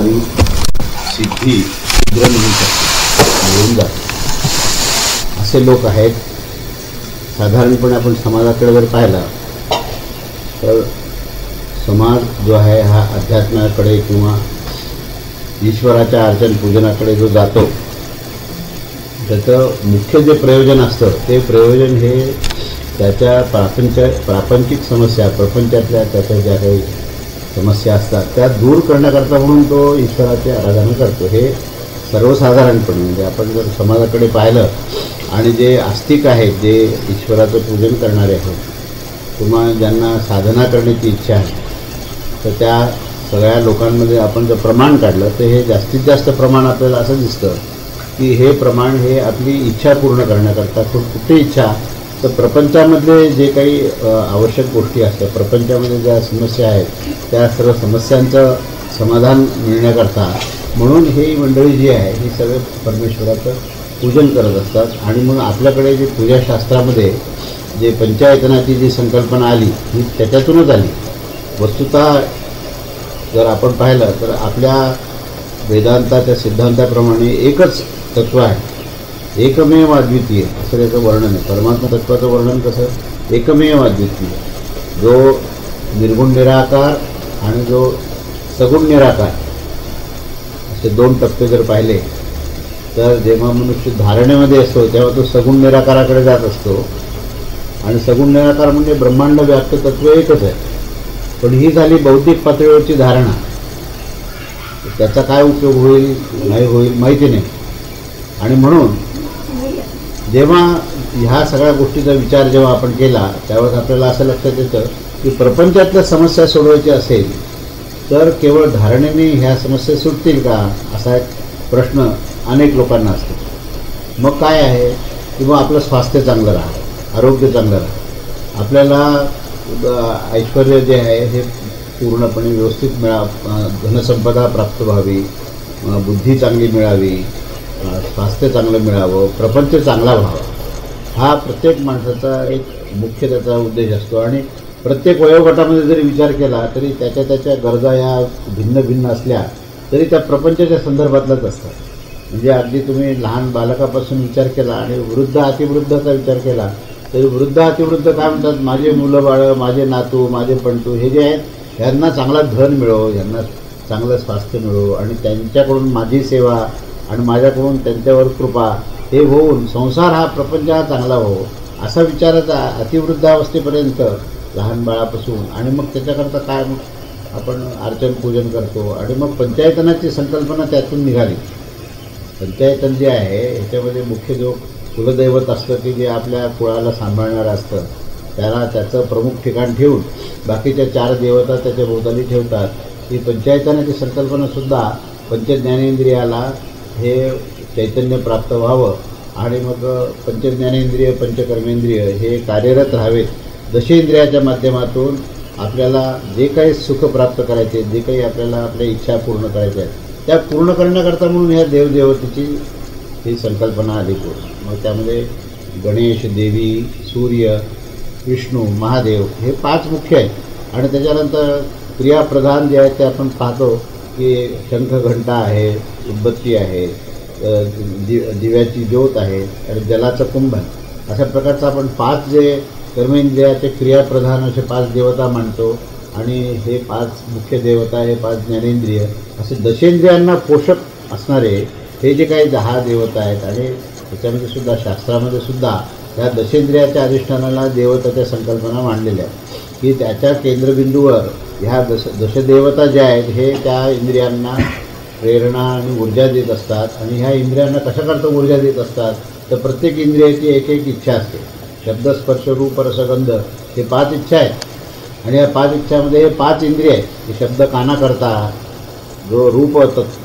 होणारी सिद्धी शीघ्र मिळू शकते, मिळून जाते असे लोक आहेत. साधारणपणे आपण समाजाकडे जर पाहिला तर समाज जो आहे हा अध्यात्माकडे किंवा ईश्वराच्या अर्चन पूजनाकडे जो जातो त्याचं मुख्य जे प्रयोजन असतं ते प्रयोजन हे त्याच्या प्रापंचिक समस्या, प्रपंचातल्या त्याच्या ज्या काही समस्या असतात त्या दूर करण्याकरता म्हणून तो ईश्वराची आराधना करतो. हे सर्वसाधारणपणे म्हणजे आपण जर समाजाकडे पाहिलं आणि जे आस्तिक आहेत, जे ईश्वराचं पूजन करणारे आहेत किंवा ज्यांना साधना करण्याची इच्छा आहे, तर त्या सगळ्या लोकांमध्ये आपण जर प्रमाण काढलं तर हे जास्तीत जास्त प्रमाण आपल्याला असं दिसतं की हे प्रमाण हे आपली इच्छा पूर्ण करण्याकरता, कुठली इच्छा तर प्रपंचामधले जे काही आवश्यक गोष्टी असतात, प्रपंचामध्ये ज्या समस्या आहेत त्या सर्व समस्यांचं समाधान मिळण्याकरता म्हणून ही मंडळी जी आहे ही सगळे परमेश्वराचं पूजन करत असतात. आणि मग आपल्याकडे जे पूजाशास्त्रामध्ये जे पंचायतनाची जी संकल्पना आली ही त्याच्यातूनच आली. वस्तुतः जर आपण पाहिलं तर आपल्या वेदांताच्या सिद्धांताप्रमाणे एकच तत्त्व आहे, एकमेव अद्वितीय असं त्याचं वर्णन आहे. परमात्मा तत्त्वाचं वर्णन कसं, एकमेव अद्वितीय, जो निर्गुण निराकार आणि जो सगुण निराकार असे दोन टप्पे जर पाहिले तर जेव्हा मनुष्य धारणेमध्ये असतो तेव्हा तो सगुण निराकाराकडे जात असतो. आणि सगुण निराकार म्हणजे ब्रह्मांड व्याप्त तत्त्व एकच आहे. पण ही झाली बौद्धिक पातळीवरची धारणा, त्याचा काय उपयोग होईल नाही होईल माहिती नाही. आणि म्हणून जेव्हा ह्या सगळ्या गोष्टीचा विचार जेव्हा आपण केला त्यावेळेस आपल्याला असं लक्षात येतं की प्रपंचातल्या समस्या सोडवायची असेल तर केवळ धारणेने ह्या समस्या सुटतील का असा एक प्रश्न अनेक लोकांना असतो. मग काय आहे की मग आपलं स्वास्थ्य चांगलं राहावं, आरोग्य चांगलं राहावं, आपल्याला ऐश्वर्य जे आहे हे पूर्णपणे व्यवस्थित धनसंपदा प्राप्त व्हावी, बुद्धी चांगली मिळावी, स्वास्थ्य चांगलं मिळावं, प्रपंच चांगला व्हावा, हा प्रत्येक माणसाचा एक मुख्य त्याचा उद्देश असतो. आणि प्रत्येक वयोगटामध्ये जरी विचार केला तरी त्याच्या गरजा या भिन्न भिन्न असल्या तरी त्या प्रपंचाच्या संदर्भातलाच असतात. म्हणजे अगदी तुम्ही लहान बालकापासून विचार केला आणि वृद्ध अतिवृद्धाचा विचार केला तरी वृद्ध अतिवृद्ध काय म्हणतात, माझे मुलं बाळं, माझे नातू, माझे पणतू हे जे आहेत ह्यांना चांगला धन मिळो, ह्यांना चांगलं स्वास्थ्य मिळो आणि त्यांच्याकडून माझी सेवा आणि माझ्याकडून त्यांच्यावर कृपा हे होऊन संसार हा प्रपंच हा चांगला हो असा विचाराचा अतिवृद्धावस्थेपर्यंत लहान बाळापासून. आणि मग त्याच्याकरता काय मग आपण अर्चन पूजन करतो. आणि मग पंचायतनाची संकल्पना त्यातून निघाली. पंचायतन जे आहे ह्याच्यामध्ये मुख्य जो कुलदैवत असतं की जे आपल्या कुळाला सांभाळणारं असतं त्याला त्याचं प्रमुख ठिकाण ठेवून बाकीच्या 4 देवता त्याच्या भोवताली ठेवतात. ही पंचायतनाची संकल्पनासुद्धा पंचज्ञानेंद्रियाला हे चैतन्य प्राप्त व्हावं आणि मग पंचज्ञानेंद्रिय पंचकर्मेंद्रिय हे कार्यरत राहावेत. दशेंद्रियाच्या माध्यमातून आपल्याला जे काही सुख प्राप्त करायचे, जे काही आपल्याला आपल्या इच्छा पूर्ण करायच्या आहेत त्या पूर्ण करण्याकरता म्हणून ह्या देवदेवतेची ही संकल्पना आली पूर्ण. मग त्यामध्ये गणेश, देवी, सूर्य, विष्णू, महादेव हे 5 मुख्य आहेत. आणि त्याच्यानंतर क्रियाप्रधान जे आहेत ते आपण पाहतो की शंख घंटा आहे, उदबत्ती आहे, दिव्याची ज्योत आहे आणि जलाचं कुंभन अशा प्रकारचं आपण 5 जे कर्मेंद्रियाचे क्रियाप्रधान असे 5 देवता मानतो. आणि हे 5 मुख्य देवता, हे 5 ज्ञानेंद्रिय असे दशेंद्रियांना पोषक असणारे हे जे काही 10 देवता आहेत. आणि त्याच्यामध्ये सुद्धा शास्त्रामध्ये सुद्धा ह्या दशेंद्रियाच्या अधिष्ठानाला देवताच्या संकल्पना मांडलेल्या आहेत की त्याच्या केंद्रबिंदूवर ह्या दशदेवता ज्या आहेत हे त्या इंद्रियांना प्रेरणा आणि ऊर्जा देत असतात. आणि ह्या इंद्रियांना कशाकरता ऊर्जा देत असतात तर प्रत्येक इंद्रियाची एक एक इच्छा असते. शब्द, स्पर्श, रूप, रसगंध हे 5 इच्छा आहेत. आणि या 5 इच्छामध्ये हे 5 इंद्रिय आहेत की शब्द कानाकरता, जो रूप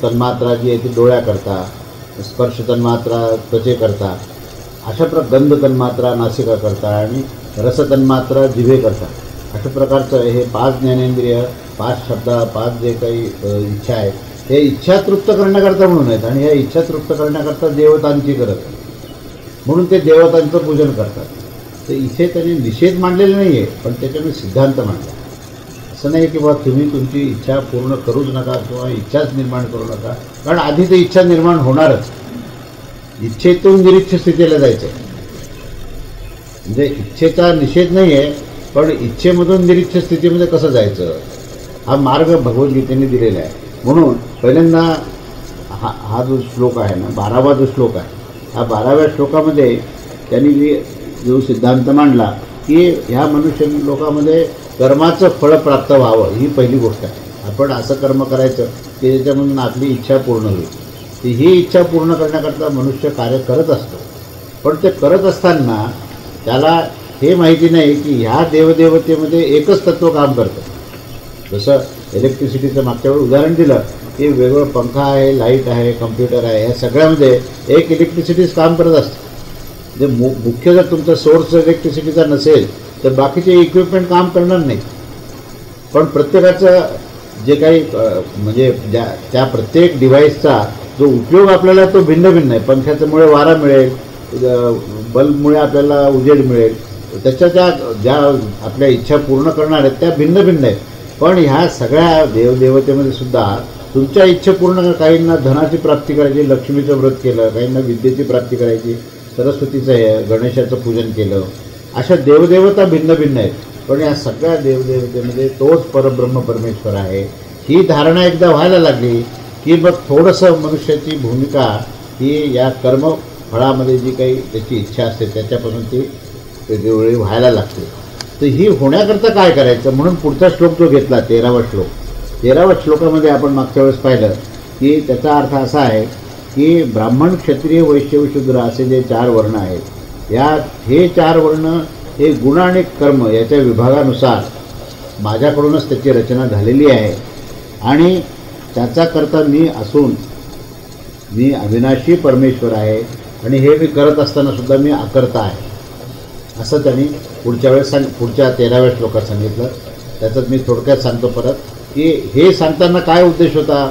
तन्मात्रा जी आहे ती डोळ्याकरता, स्पर्श तन्मात्रा त्वचेकरता, अशा गंध तन्मात्रा नासिकाकरता आणि रस तन्मात्रा जिभेकरता. अशा प्रकारचं हे 5 ज्ञानेंद्रिय, 5 शब्द, 5 जे काही इच्छा आहेत हे इच्छा तृप्त करण्याकरता म्हणून आहेत. आणि ह्या इच्छा तृप्त करण्याकरता देवतांची गरज आहे म्हणून ते देवतांचं पूजन करतात. तर इथे त्यांनी निषेध मांडलेला नाही आहे पण त्याच्यामध्ये सिद्धांत मांडला. असं नाही की बाबा तुम्ही तुमची इच्छा पूर्ण करूच नका किंवा इच्छाच निर्माण करू नका, कारण आधी ते इच्छा निर्माण होणारच. इच्छेतून निरीच्छ स्थितीला जायचं, म्हणजे इच्छेचा निषेध नाही आहे, पण इच्छेमधून निरीच्छ स्थितीमध्ये कसं जायचं हा मार्ग भगवद्गीतेने दिलेला आहे. म्हणून पहिल्यांदा हा जो श्लोक आहे ना, 12वा जो श्लोक आहे, ह्या 12व्या श्लोकामध्ये त्यांनी जो सिद्धांत मांडला की ह्या मनुष्य लोकामध्ये कर्माचं फळ प्राप्त व्हावं ही पहिली गोष्ट आहे. आपण असं कर्म करायचं की त्याच्यामधून आपली इच्छा पूर्ण होईल. ती ही इच्छा पूर्ण करण्याकरता मनुष्य कार्य करत असतो, पण ते करत असताना त्याला हे माहिती नाही की ह्या देवदेवतेमध्ये एकच तत्त्व काम करतं. जसं इलेक्ट्रिसिटीचं मागच्या वेळी उदाहरण दिलं की वेगवेगळं पंखा आहे, लाईट आहे, कम्प्युटर आहे, या सगळ्यामध्ये एक इलेक्ट्रिसिटीच काम करत असतं. जे मुख्य जर तुमचा सोर्स इलेक्ट्रिसिटीचा नसेल तर बाकीचे इक्विपमेंट काम करणार नाही. पण प्रत्येकाचं जे काही म्हणजे त्या प्रत्येक डिव्हाइसचा जो उपयोग आपल्याला तो भिन्न भिन्न आहे. पंख्याच्यामुळे वारा मिळेल, बल्बमुळे आपल्याला उजेड मिळेल, त्याच्या ज्या आपल्या इच्छा पूर्ण करणार आहेत त्या भिन्न भिन्न आहेत. पण ह्या सगळ्या देवदेवतेमध्ये सुद्धा तुमच्या इच्छा पूर्ण, काहींना धनाची प्राप्ती करायची, लक्ष्मीचं व्रत केलं, काहींना विद्येची प्राप्ती करायची, सरस्वतीचं हे गणेशाचं पूजन केलं, अशा देवदेवता भिन्न भिन्न आहेत. पण या सगळ्या देवदेवतेमध्ये तोच परब्रह्म परमेश्वर आहे ही धारणा एकदा व्हायला लागली की मग थोडंसं मनुष्याची भूमिका ही या कर्मफळामध्ये जी काही त्याची इच्छा असते त्याच्यापासून ती वेगवेगळी व्हायला लागते. तर ही होण्याकरता काय करायचं, म्हणून पुढचा श्लोक जो घेतला 13वा श्लोक, 13व्या श्लोकामध्ये आपण मागच्या वेळेस पाहिलं की त्याचा अर्थ असा आहे की ब्राह्मण, क्षत्रिय, वैश्य, शूद्र असे जे 4 वर्ण आहेत, हे 4 वर्ण हे गुण आणि कर्म याच्या विभागानुसार माझ्याकडूनच त्याची रचना झालेली आहे आणि त्याचा करता मी असून मी अविनाशी परमेश्वर आहे आणि हे मी करत असताना सुद्धा मी अकर्ता आहे, असं त्यांनी पुढच्या वेळेस पुढच्या 13व्या श्लोकात सांगितलं. त्याच्यात मी थोडक्यात सांगतो परत की हे सांगताना काय उद्देश होता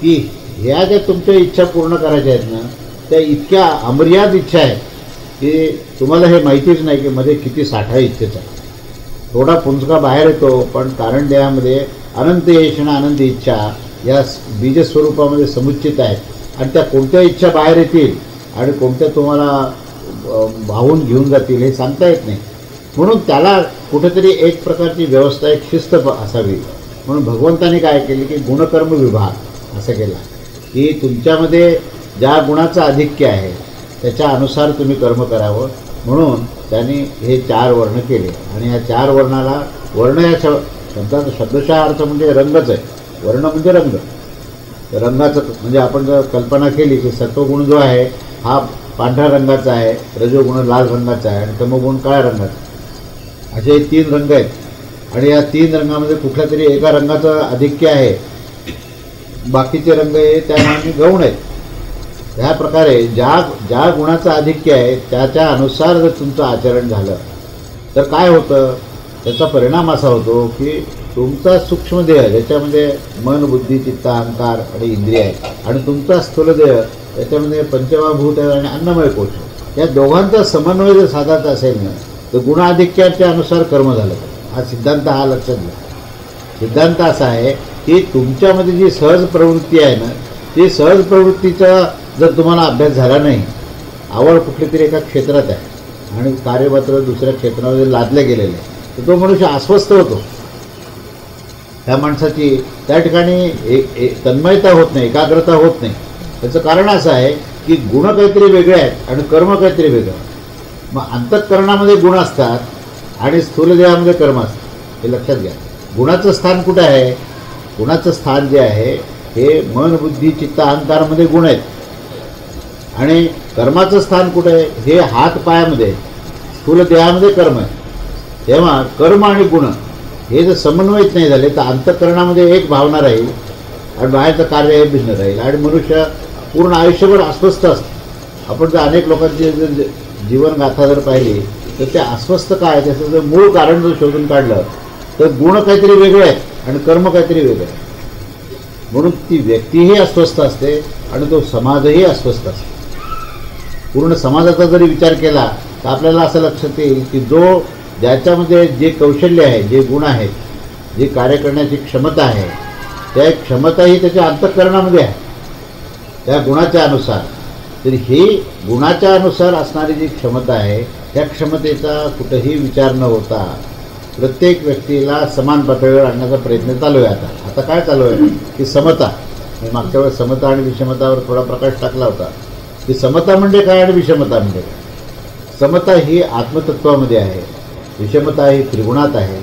की ह्या ज्या तुमच्या इच्छा पूर्ण करायच्या आहेत ना, त्या इतक्या अमर्याद इच्छा आहेत की तुम्हाला हे माहितीच नाही की मध्ये किती साठा इच्छेचा. थोडा पुंजका बाहेर येतो, पण कारण देहामध्ये अनंत येषणा अनंत इच्छा या बीजस्वरूपामध्ये समुच्चित आहेत आणि त्या कोणत्या इच्छा बाहेर येतील आणि कोणत्या तुम्हाला वाहून घेऊन जातील हे सांगता येत नाही. म्हणून त्याला कुठेतरी एक प्रकारची व्यवस्था, एक शिस्त असावी. म्हणून भगवंताने काय केले की गुणकर्म विभाग असं केला की तुमच्यामध्ये ज्या गुणाचं आधिक्य आहे त्याच्या अनुसार तुम्ही कर्म करावं. म्हणून त्यांनी हे 4 वर्ण केले आणि या 4 वर्णाला, वर्ण या शब्दाचा शब्दशः अर्थ म्हणजे रंगच आहे. वर्ण म्हणजे रंग. रंगाचं म्हणजे आपण जर कल्पना केली की सत्वगुण जो आहे हा पांढऱ्या रंगाचा आहे, रजोगुण लाल रंगाचा आहे आणि तमोगुण काळ्या रंगाचा, असे 3 रंग आहेत आणि या 3 रंगामध्ये कुठल्या तरी एका रंगाचं आधिक्य आहे, बाकीचे रंग हे त्या मानाने गौण आहेत. ह्या प्रकारे ज्या गुणाचं आधिक्य आहे त्याच्या अनुसार जर तुमचं आचरण झालं तर काय होतं, त्याचा परिणाम असा होतो की तुमचा सूक्ष्मदेह ज्याच्यामध्ये मन, बुद्धी, चित्त, अहंकार आणि इंद्रिय आहे आणि तुमचा स्थूलदेह त्याच्यामध्ये पंचमहाभूत आहे आणि अन्नमय कोश, या दोघांचा समन्वय जर साधायचा असेल ना तर गुणाधिक्याच्या अनुसार कर्म झालं. हा सिद्धांत हा लक्षात घ्या. सिद्धांत असा आहे की तुमच्यामध्ये जी सहज प्रवृत्ती आहे ना, ती सहज प्रवृत्तीचा जर तुम्हाला अभ्यास झाला नाही, आवड कुठली तरी एका क्षेत्रात आहे आणि कार्य मात्र दुसऱ्या क्षेत्रामध्ये लादले गेलेले आहे, तर तो मनुष्य अस्वस्थ होतो. ह्या माणसाची त्या ठिकाणी तन्मयता होत नाही, एकाग्रता होत नाही. त्याचं कारण असं आहे की गुण काहीतरी वेगळे आहेत आणि कर्म काहीतरी वेगळं. मग अंतःकरणामध्ये गुण असतात आणि स्थूलदेहामध्ये कर्म असतात, हे लक्षात घ्या. गुणाचं स्थान कुठं आहे, गुणाचं स्थान जे आहे हे मन, बुद्धी, चित्त, अहंकारामध्ये गुण आहेत आणि कर्माचं स्थान कुठं आहे, हे हात पायामध्ये, स्थूलदेहामध्ये कर्म आहे. तेव्हा कर्म आणि गुण हे जर समन्वयित नाही झाले तर अंतःकरणामध्ये एक भावना राहील आणि बाहेरचं कार्य हे भिन्न राहील आणि मनुष्य पूर्ण आयुष्यभर अस्वस्थ असतं. आपण जर अनेक लोकांची जर जीवनगाथा जर पाहिली तर ते अस्वस्थ काय, त्याचं जर मूळ कारण जर शोधून काढलं तर गुण काहीतरी वेगळे आहेत आणि कर्म काहीतरी वेगळे आहे. म्हणून ती व्यक्तीही अस्वस्थ असते आणि तो समाजही अस्वस्थ असतो. पूर्ण समाजाचा जरी विचार केला तर आपल्याला असं लक्षात येईल की ज्याच्यामध्ये जे कौशल्य आहे, जे गुण आहेत जी कार्य करण्याची क्षमता आहे त्या क्षमता ही त्याच्या अंतःकरणामध्ये आहे त्या गुणाच्या अनुसार. तर ही गुणाच्या अनुसार असणारी जी क्षमता आहे त्या क्षमतेचा कुठेही विचार न होता प्रत्येक व्यक्तीला समान पातळीवर आणण्याचा प्रयत्न चालू आहे. आता काय चालू आहे की समता. मी मागच्या वेळेस समता आणि विषमतावर थोडा प्रकाश टाकला होता की समता म्हणजे काय आणि विषमता म्हणजे काय. समता ही आत्मतत्वामध्ये आहे, विषमता ही त्रिगुणात आहे.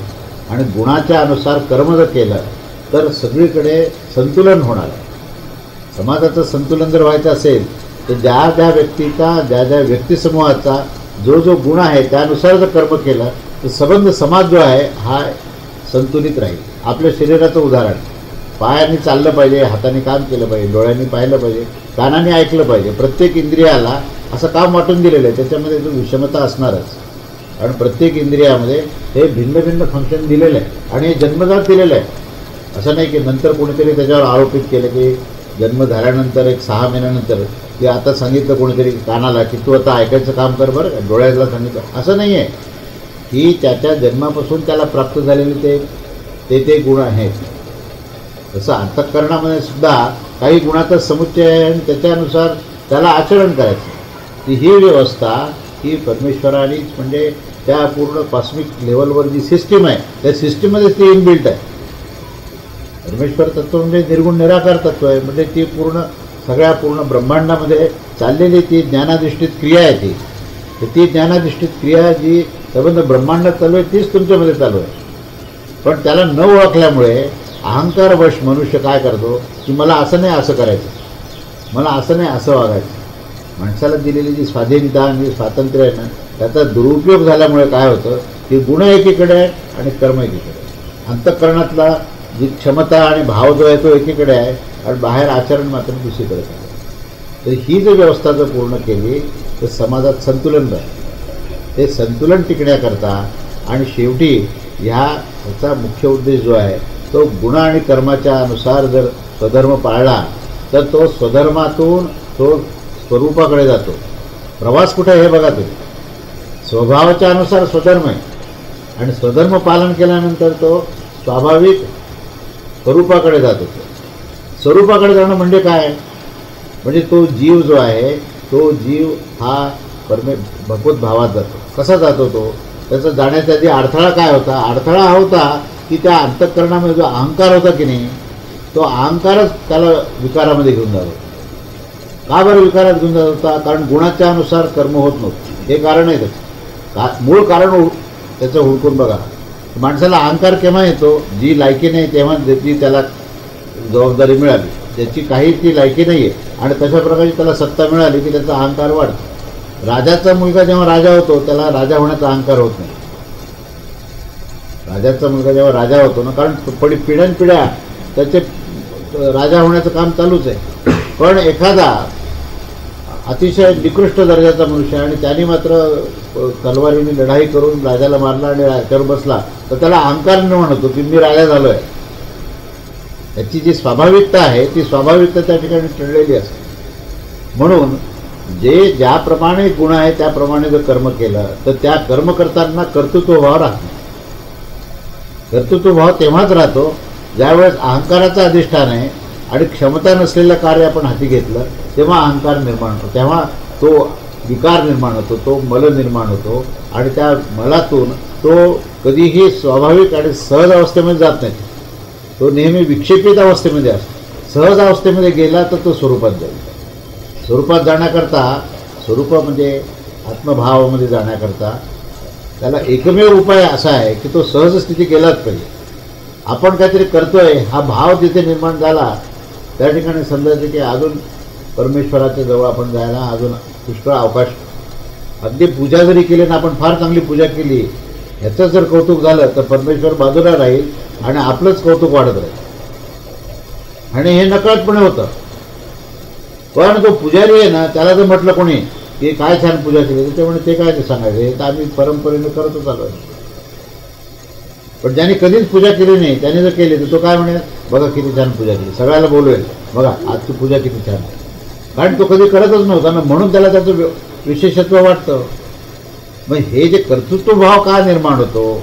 आणि गुणाच्या अनुसार कर्म जर केलं तर सगळीकडे संतुलन होणार आहे. समाजाचं संतुलन जर व्हायचं असेल तर ज्या ज्या व्यक्तीचा ज्या ज्या व्यक्तिसमूहाचा जो जो गुण आहे त्यानुसार जर कर्म केलं तर संबंध समाज जो आहे हा संतुलित राहील. आपल्या शरीराचं उदाहरण, पायाने चाललं पाहिजे, हाताने काम केलं पाहिजे, डोळ्यांनी पाहिलं पाहिजे, कानाने ऐकलं पाहिजे. प्रत्येक इंद्रियाला असं काम वाटून दिलेलं आहे. त्याच्यामध्ये जो विषमता असणारच. आणि प्रत्येक इंद्रियामध्ये हे भिन्न भिन्न फंक्शन दिलेलं आहे आणि हे जन्मजात दिलेलं आहे. असं नाही की नंतर कोणीतरी त्याच्यावर आरोपित केलं की जन्म झाल्यानंतर एक 6 महिन्यानंतर की आता सांगितलं कोणीतरी कानाला की तू आता ऐकायचं काम कर बरं, डोळ्याला सांगितलं. असं नाही आहे. ही त्याच्या जन्मापासून त्याला प्राप्त झालेले ते गुण आहेत. तसं अंतःकरणामध्ये सुद्धा काही गुणाचा समुच्चय आहे आणि त्याच्यानुसार त्याला आचरण करायचं. ती ही व्यवस्था ही परमेश्वरानेच म्हणजे त्या पूर्ण कॉस्मिक लेवलवर जी सिस्टीम आहे त्या सिस्टीममध्येच ती इनबिल्ट आहे. परमेश्वर तत्व म्हणजे निर्गुण निराकार तत्व आहे. म्हणजे ती सगळ्या पूर्ण ब्रह्मांडामध्ये चाललेली ती ज्ञानाधिष्ठित क्रिया आहे. ती ज्ञानाधिष्ठित क्रिया जी संबंध ब्रह्मांडात चालू आहे तीच तुमच्यामध्ये चालू आहे. पण त्याला न ओळखल्यामुळे अहंकारवश मनुष्य काय करतो की मला असं नाही असं करायचं, मला असं नाही असं वागायचं. माणसाला दिलेली जी स्वाधीनता आणि स्वातंत्र्य आहे ना त्याचा दुरुपयोग झाल्यामुळे काय होतं की गुण एकीकडे आहे आणि कर्म एकीकडे आहे. अंतःकरणातला जी क्षमता आणि भाव जो आहे तो एकीकडे आहे आणि बाहेर आचरण मात्र दुसरीकडे आहे. तर ही जर व्यवस्था जर पूर्ण केली तर समाजात संतुलन राहील. ते संतुलन टिकण्याकरता आणि शेवटी ह्याचा मुख्य उद्देश जो आहे तो गुण आणि कर्माच्या अनुसार जर स्वधर्म पाळला तर तो स्वधर्मातून तो स्वरूपाकडे जातो. प्रवास कुठे हे बघा तुम्ही. स्वभावाच्या अनुसार स्वधर्म आहे आणि स्वधर्म पालन केल्यानंतर तो स्वाभाविक स्वरूपाकडे जातो. स्वरूपाकडे जाणं म्हणजे काय, म्हणजे तो जीव जो आहे तो जीव हा भगवत भावात जातो. कसा जातो तो, त्याचा जाण्याच्या आधी अडथळा काय होता, अडथळा हा होता की त्या अंतःकरणामध्ये जो अहंकार होता की नाही तो अहंकारच त्याला विकारामध्ये घेऊन जात होता. का बरं विकारात घेऊन जात होता, कारण गुणाच्या अनुसार कर्म होत नव्हतं. हे कारण आहे त्याचं मूळ कारण त्याचं हुडकून बघा. माणसाला अहंकार केव्हा येतो, जी लायकी नाही तेव्हा जी त्याला जबाबदारी मिळाली, ज्याची काही ती लायकी नाही आहे आणि तशा प्रकारची त्याला सत्ता मिळाली की त्याचा अहंकार वाढतो. राजाचा मुलगा जेव्हा राजा होतो त्याला राजा होण्याचा अहंकार होत नाही. राजाचा मुलगा जेव्हा राजा होतो ना, कारण पिढ्यानपिढ्या त्याचे राजा होण्याचं काम चालूच आहे. पण एखादा अतिशय निकृष्ट दर्जाचा मनुष्य आणि त्याने मात्र तलवारीने लढाई करून राजाला मारला आणि राज्यावर बसला तर त्याला अहंकार निर्माण होतो की मी राजा झालो आहे. त्याची जी स्वाभाविकता आहे ती स्वाभाविकता त्या ठिकाणी टळलेली असते. म्हणून जे ज्याप्रमाणे गुण आहे त्याप्रमाणे जर कर्म केलं तर त्या कर्म करताना कर्तृत्वभाव राहत नाही. कर्तृत्वभाव तेव्हाच राहतो ज्यावेळेस अहंकाराचं अधिष्ठान आहे आणि क्षमता नसलेलं कार्य आपण हाती घेतलं तेव्हा अहंकार निर्माण होतो, तेव्हा तो विकार निर्माण होतो, तो मल निर्माण होतो आणि त्या मलातून तो कधीही स्वाभाविक आणि सहज अवस्थेमध्ये जात नाही. तो नेहमी विक्षेपित अवस्थेमध्ये असतो. सहज अवस्थेमध्ये गेला तर तो स्वरूपात जाईल. स्वरूपात जाण्याकरता, स्वरूप म्हणजे आत्मभावामध्ये जाण्याकरता त्याला एकमेव उपाय असा आहे की तो सहज स्थिती गेलाच पाहिजे. आपण काहीतरी करतोय हा भाव जिथे निर्माण झाला त्या ठिकाणी समजायचं की अजून परमेश्वराच्या जवळ आपण जायला अजून पुष्कळ अवकाश. अगदी पूजा जरी केली ना, आपण फार चांगली पूजा केली, ह्याचं जर कौतुक झालं तर परमेश्वर बाजूला राहील आणि आपलंच कौतुक वाढत राहील आणि हे नकळतपणे होतं. पण तो पुजारी आहे ना त्याला जर म्हटलं कोणी की काय छान पूजा केली त्याच्यामुळे ते काय ते सांगायचं, हे तर आम्ही परंपरेने करतच आलो आहे. पण ज्याने कधीच पूजा केली नाही त्याने जर केली तर तो काय म्हणेल, बघा किती छान पूजा केली, सगळ्याला बोलवेल, बघा आजची पूजा किती छान आहे. कारण तो कधी करतच नव्हता ना, म्हणून त्याला त्याचं विशेषत्व वाटतं. मग हे जे कर्तृत्वभाव का निर्माण होतो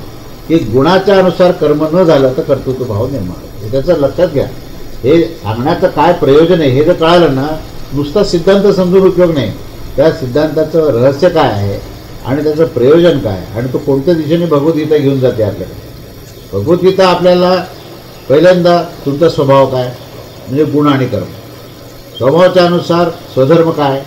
की गुणाच्या अनुसार कर्म न झालं तर कर्तृत्व भाव निर्माण होतो. हे त्याचं लक्षात घ्या. हे सांगण्याचं काय प्रयोजन आहे हे जर कळालं ना, नुसता सिद्धांत समजून उपयोग नाही. त्या सिद्धांताचं रहस्य काय आहे आणि त्याचं प्रयोजन काय आणि तो कोणत्या दिशेने भगवद्गीता घेऊन जाते आपल्याकडे. भगवद्गीता आपल्याला पहिल्यांदा तुमचा स्वभाव काय म्हणजे गुण आणि कर्म, स्वभावाच्या अनुसार स्वधर्म काय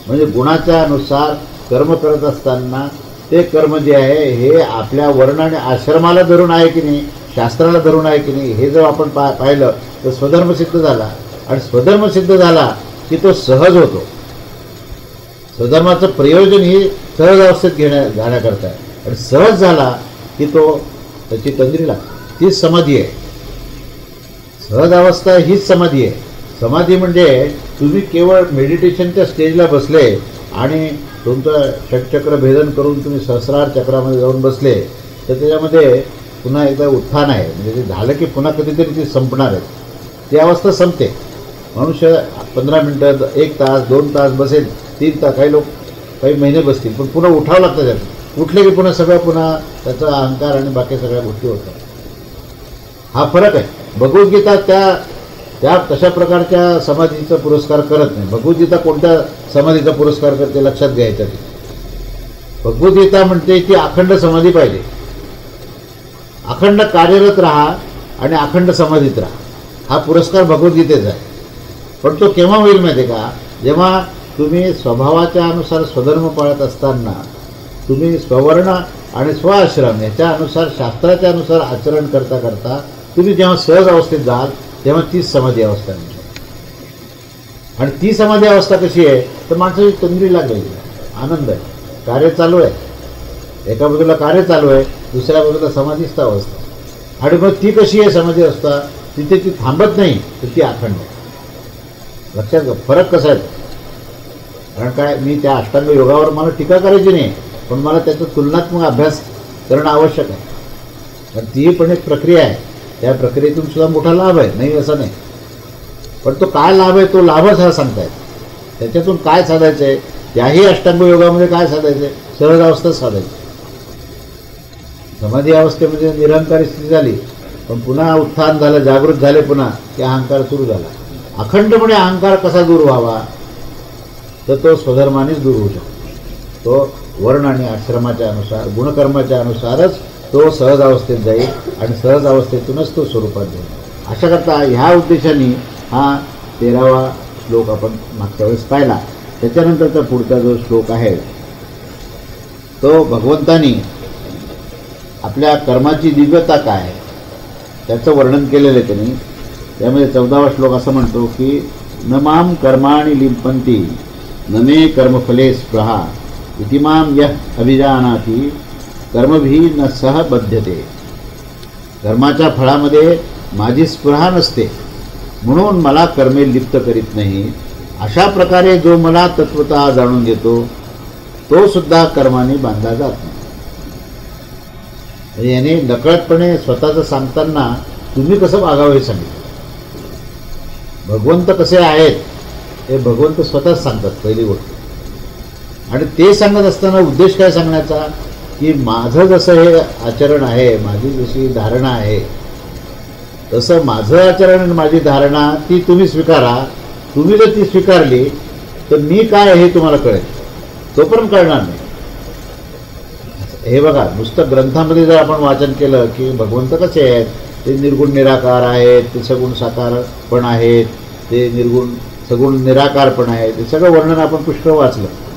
म्हणजे गुणाच्या अनुसार कर्म करत असताना ते कर्म जे आहे हे आपल्या वर्ण आणि आश्रमाला धरून आहे की नाही, शास्त्राला धरून आहे की नाही, हे जर आपण पाहिलं तर स्वधर्म सिद्ध झाला. आणि स्वधर्म सिद्ध झाला की तो सहज होतो. स्वधर्माचं प्रयोजन ही सहज अवस्थेत जाण्याकरता आहे. आणि सहज झाला की तो त्याची तंद्री लागते. तीच समाधी आहे. सहज अवस्था हीच समाधी आहे. समाधी म्हणजे तुम्ही केवळ मेडिटेशनच्या स्टेजला बसले आणि तुमचं षटचक्र भेदन करून तुम्ही सहस्रार चक्रामध्ये जाऊन बसले तर त्याच्यामध्ये पुन्हा एकदा उत्थान आहे. म्हणजे ते झालं की पुन्हा कधीतरी ती संपणार आहे. ती अवस्था संपते. मनुष्य 15 मिनटं, 1 तास, 2 तास बसेल, 3 तास, काही लोक काही महिने बसतील, पण पुन्हा उठावं लागतं त्याचं. उठले की पुन्हा सगळं पुन्हा त्याचा अहंकार आणि बाकी सगळ्या गोष्टी होतात. हा फरक आहे. भगवद्गीता त्या तशा प्रकारच्या समाधीचा पुरस्कार करत नाही. भगवद्गीता कोणत्या समाधीचा पुरस्कार करते लक्षात घ्यायचं. भगवद्गीता म्हणते की अखंड समाधी पाहिजे, अखंड कार्यरत राहा आणि अखंड समाधीत राहा. हा पुरस्कार भगवद्गीतेचा आहे. पण तो केव्हा होईल माहिती आहे का, जेव्हा तुम्ही स्वभावाच्या अनुसार स्वधर्म पाळत असताना तुम्ही स्ववर्ण आणि स्वआश्रम याच्या अनुसार शास्त्राच्या अनुसार आचरण करता करता तुम्ही जेव्हा सहज अवस्थेत जाल तेव्हा तीच समाधी अवस्था नाही. आणि ती समाधी अवस्था कशी आहे तर माणसाची तंद्री लागलेली आहे, आनंद आहे, कार्य चालू आहे. एका बाजूला कार्य चालू आहे, दुसऱ्या बाजूला समाधीस्थ अवस्था. आणि मग ती कशी आहे समाधी अवस्था, तिथे ती थांबत नाही तर ती अखंड आहे. लक्षात घ्या फरक कसा आहे. कारण काय, मी त्या अष्टांग योगावर मला टीका करायची नाही, पण मला त्याचा तुलनात्मक अभ्यास करणं आवश्यक आहे. कारण ती पण एक प्रक्रिया आहे. त्या प्रक्रियेतून सुद्धा मोठा लाभ आहे, नाही असं नाही. पण तो काय लाभ आहे तो लाभच हा सांगतायत. त्याच्यातून काय साधायचं आहे, याही अष्टांग योगामध्ये काय साधायचं आहे, सहज अवस्था साधायची. समाधी अवस्थेमध्ये निरंकारी स्थिती झाली, पण पुन्हा उत्थान झालं, जागृत झाले, पुन्हा की अहंकार सुरू झाला. अखंडपणे अहंकार कसा दूर व्हावा तर तो स्वधर्मानेच दूर होऊ शकतो. तो वर्ण आणि आश्रमाच्या अनुसार गुणकर्माच्या अनुसारच तो सहज अवस्थेत जाईल आणि सहज अवस्थेतूनच तो स्वरूपात जाईल. अशा करता ह्या उद्देशाने हा 13वा श्लोक आपण मागच्या वेळेस पाहिला. त्याच्यानंतरचा पुढचा जो श्लोक आहे तो भगवंतानी आपल्या कर्माची दिव्यता काय त्याचं वर्णन केलेलं आहे त्यांनी. त्यामध्ये 14वा श्लोक असं म्हणतो की न माम कर्माणि लिंपन्ति न मे कर्मफले स्पृहा इति माम यः अभिजानाति कर्मभिः न सह बध्यते. कर्माच्या फळामध्ये माझी स्पृहा नसते म्हणून मला कर्मे लिप्त करीत नाही. अशा प्रकारे जो मला तत्वतः जाणून घेतो तो सुद्धा कर्माने बांधला जात नाही. याने नकळतपणे स्वतःचं सांगताना तुम्ही कसं वागावं हे सांगितलं. भगवंत कसे आहेत हे भगवंत स्वतःच सांगतात पहिली गोष्ट. आणि ते सांगत असताना उद्देश काय सांगण्याचा की माझं जसं हे आचरण आहे, माझी जशी धारणा आहे तसं माझं आचरण आणि माझी धारणा ती तुम्ही स्वीकारा. तुम्ही जर ती स्वीकारली तर मी काय हे तुम्हाला कळेल, तोपर्यंत कळणार नाही. हे बघा नुसतं ग्रंथामध्ये जर आपण वाचन केलं की भगवंत कसे आहेत, ते निर्गुण निराकार आहेत, ते सगुण साकार पण आहेत, ते निर्गुण सगुण निराकार पण आहे, ते सगळं वर्णन आपण पुष्कळ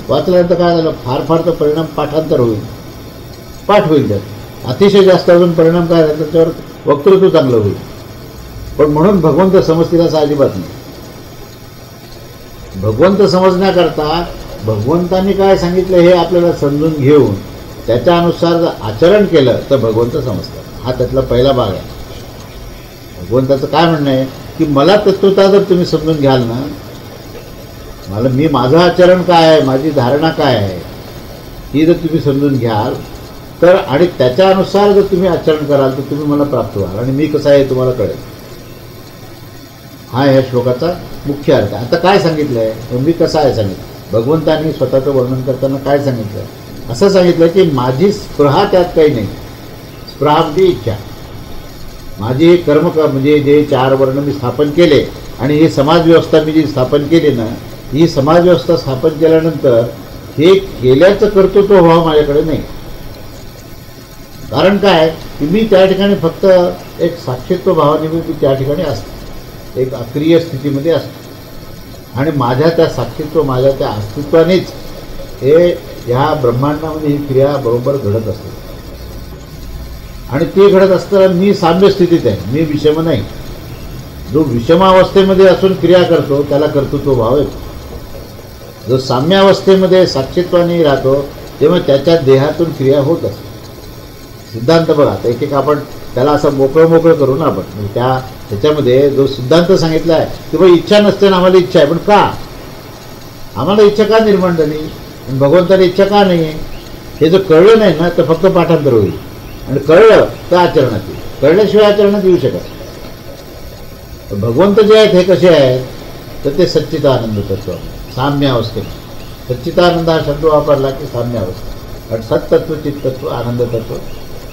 वाचल्यानंतर काय झालं, फार तर परिणाम पाठांतर होईल, पाठ होईल. त्यात अतिशय जास्त अजून परिणाम काय झाला त्याच्यावर वक्तृत्व चांगलं होईल. पण म्हणून भगवंत समजतील असं अजिबात नाही. भगवंत समजण्याकरता भगवंतांनी काय सांगितलं हे आपल्याला समजून घेऊन त्याच्या अनुसार जर आचरण केलं तर भगवंत समजतात. हा त्यातला पहिला भाग आहे. भगवंताचं काय म्हणणं आहे की मला तत्वता जर तुम्ही समजून घ्याल ना, मी माझं आचरण काय आहे, माझी धारणा काय आहे ही जर तुम्ही समजून घ्याल तर आणि त्याच्या अनुसार जर तुम्ही आचरण कराल तर तुम्ही मला प्राप्त व्हाल आणि मी कसं आहे तुम्हाला कळेल. हा ह्या श्लोकाचा मुख्य अर्थ आहे. आता काय सांगितलं आहे, मी कसं आहे सांगितलं. भगवंतांनी स्वतःचं वर्णन करताना काय सांगितलं, असं सांगितलं की माझी स्पृहा त्यात काही नाही. स्पृहा म्हणजे इच्छा. माझी कर्म म्हणजे जे 4 वर्ण मी स्थापन केले आणि ही समाजव्यवस्था मी जी स्थापन केली ना, ही समाजव्यवस्था स्थापन केल्यानंतर हे केल्याचं कर्तृत्व व्हावं माझ्याकडे नाही. कारण काय की मी त्या ठिकाणी फक्त एक साक्षीत्व भावाने मी त्या ठिकाणी असतो, एक अक्रिय स्थितीमध्ये असतो आणि माझ्या त्या साक्षीत्व, माझ्या त्या अस्तित्वानेच हे ह्या ब्रह्मांडामध्ये ही क्रिया बरोबर घडत असते. आणि ती घडत असताना मी साम्य स्थितीत आहे, मी विषम नाही. जो विषमावस्थेमध्ये असून क्रिया करतो त्याला कर्तृत्व भाव येतो. जो साम्यावस्थेमध्ये साक्षीत्वाने राहतो तेव्हा त्याच्या देहातून क्रिया होत असते. सिद्धांत बघा, आता एक आपण त्याला असं मोकळं करू ना आपण. त्याच्यामध्ये जो सिद्धांत सांगितला आहे की बाबा इच्छा नसते ना, आम्हाला इच्छा आहे, पण का आम्हाला इच्छा का निर्माण झाली आणि भगवंताला इच्छा का नाही आहे, हे जर कळलं नाही ना तर फक्त पाठांतर होईल. आणि कळलं तर आचरणात येईल, कळल्याशिवाय आचरणात येऊ शकत. भगवंत जे आहेत हे कसे आहेत तर ते सच्चिदानंद तत्व, साम्य अवस्थेत. सच्चिदानंद हा शब्द वापरला की साम्य अवस्था. आणि सत्तत्व, चित्तत्व, आनंद तत्व